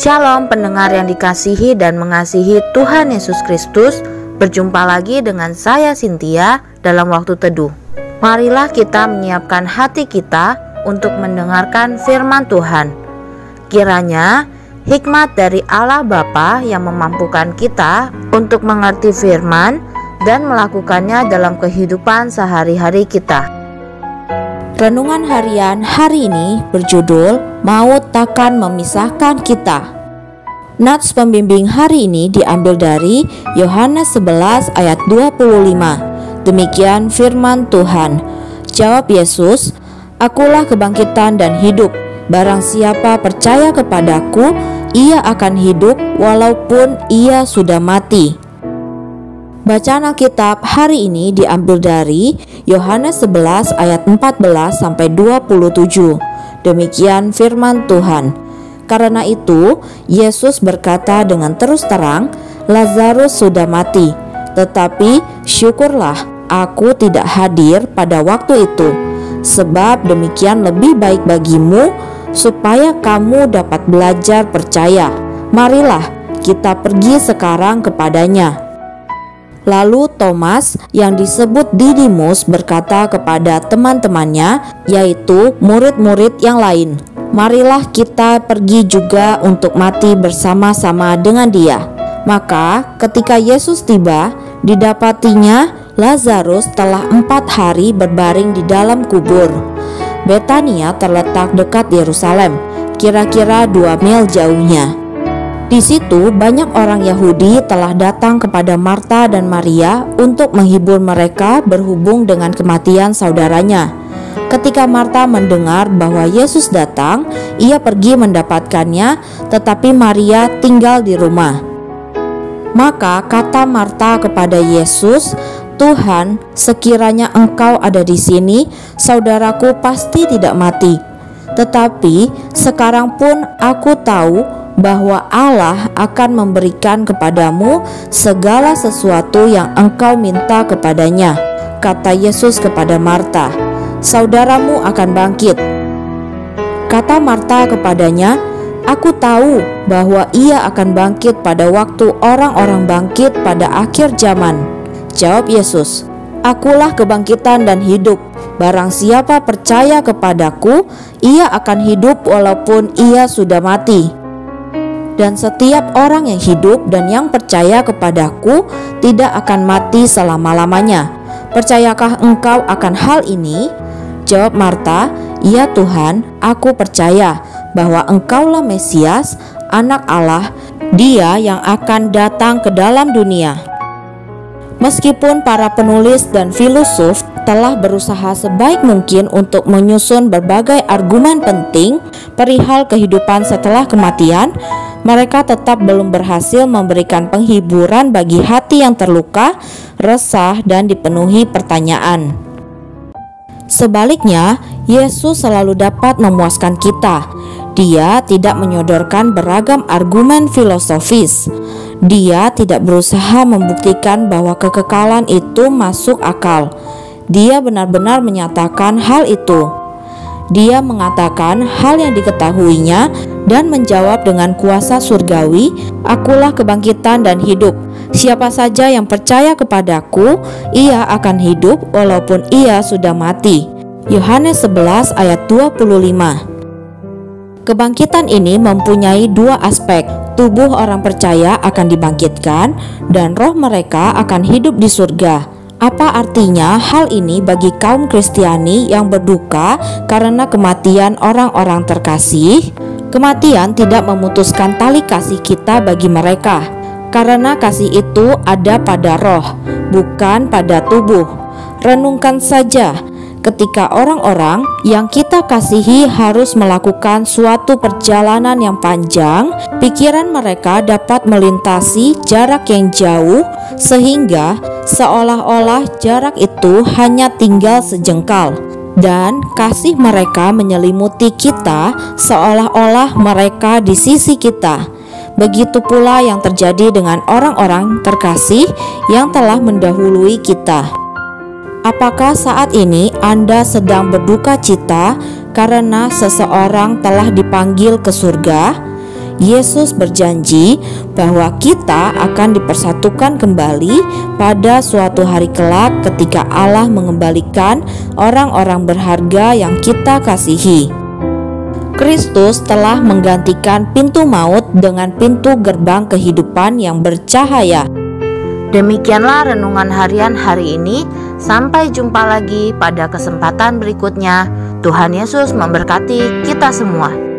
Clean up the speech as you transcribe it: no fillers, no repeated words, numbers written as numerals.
Shalom pendengar yang dikasihi dan mengasihi Tuhan Yesus Kristus. Berjumpa lagi dengan saya Cynthia dalam waktu teduh. Marilah kita menyiapkan hati kita untuk mendengarkan firman Tuhan. Kiranya hikmat dari Allah Bapa yang memampukan kita untuk mengerti firman dan melakukannya dalam kehidupan sehari-hari kita. Renungan harian hari ini berjudul Maut Takkan Memisahkan Kita. Nats pembimbing hari ini diambil dari Yohanes 11 ayat 25. Demikian firman Tuhan. Jawab Yesus, "Akulah kebangkitan dan hidup. Barang siapa percaya kepadaku, ia akan hidup walaupun ia sudah mati." Bacaan Alkitab hari ini diambil dari Yohanes 11 ayat 14 sampai 27. Demikian firman Tuhan. Karena itu, Yesus berkata dengan terus terang, "Lazarus sudah mati, tetapi syukurlah aku tidak hadir pada waktu itu, sebab demikian lebih baik bagimu supaya kamu dapat belajar percaya. Marilah kita pergi sekarang kepadanya." Lalu Thomas yang disebut Didimus berkata kepada teman-temannya, yaitu murid-murid yang lain, "Marilah kita pergi juga untuk mati bersama-sama dengan dia." Maka ketika Yesus tiba, didapatinya Lazarus telah 4 hari berbaring di dalam kubur. Betania terletak dekat Yerusalem, kira-kira 2 mil jauhnya. Di situ banyak orang Yahudi telah datang kepada Marta dan Maria untuk menghibur mereka berhubung dengan kematian saudaranya. Ketika Marta mendengar bahwa Yesus datang, ia pergi mendapatkannya, tetapi Maria tinggal di rumah. Maka kata Marta kepada Yesus, "Tuhan, sekiranya Engkau ada di sini, saudaraku pasti tidak mati. Tetapi sekarang pun aku tahu bahwa Allah akan memberikan kepadamu segala sesuatu yang engkau minta kepadanya." Kata Yesus kepada Marta, "Saudaramu akan bangkit." Kata Marta kepadanya, "Aku tahu bahwa ia akan bangkit pada waktu orang-orang bangkit pada akhir zaman." Jawab Yesus, "Akulah kebangkitan dan hidup. Barang siapa percaya kepadaku, ia akan hidup walaupun ia sudah mati. Dan setiap orang yang hidup dan yang percaya kepadaku tidak akan mati selama-lamanya. Percayakah engkau akan hal ini?" Jawab Marta, "Ya Tuhan, aku percaya bahwa Engkaulah Mesias, Anak Allah, Dia yang akan datang ke dalam dunia." Meskipun para penulis dan filosof telah berusaha sebaik mungkin untuk menyusun berbagai argumen penting perihal kehidupan setelah kematian, mereka tetap belum berhasil memberikan penghiburan bagi hati yang terluka, resah, dan dipenuhi pertanyaan. Sebaliknya, Yesus selalu dapat memuaskan kita. Dia tidak menyodorkan beragam argumen filosofis. Dia tidak berusaha membuktikan bahwa kekekalan itu masuk akal. Dia benar-benar menyatakan hal itu. Dia mengatakan hal yang diketahuinya dan menjawab dengan kuasa surgawi, "Akulah kebangkitan dan hidup. Siapa saja yang percaya kepadaku, ia akan hidup walaupun ia sudah mati." Yohanes 11 ayat 25. Kebangkitan ini mempunyai 2 aspek. Tubuh orang percaya akan dibangkitkan dan roh mereka akan hidup di surga. Apa artinya hal ini bagi kaum Kristiani yang berduka karena kematian orang-orang terkasih? Kematian tidak memutuskan tali kasih kita bagi mereka, karena kasih itu ada pada roh, bukan pada tubuh. Renungkan saja, ketika orang-orang yang kita kasihi harus melakukan suatu perjalanan yang panjang, pikiran mereka dapat melintasi jarak yang jauh sehingga seolah-olah jarak itu hanya tinggal sejengkal, dan kasih mereka menyelimuti kita seolah-olah mereka di sisi kita. Begitu pula yang terjadi dengan orang-orang terkasih yang telah mendahului kita. Apakah saat ini Anda sedang berduka cita karena seseorang telah dipanggil ke surga? Yesus berjanji bahwa kita akan dipersatukan kembali pada suatu hari kelak ketika Allah mengembalikan orang-orang berharga yang kita kasihi. Kristus telah menggantikan pintu maut dengan pintu gerbang kehidupan yang bercahaya. Demikianlah renungan harian hari ini. Sampai jumpa lagi pada kesempatan berikutnya. Tuhan Yesus memberkati kita semua.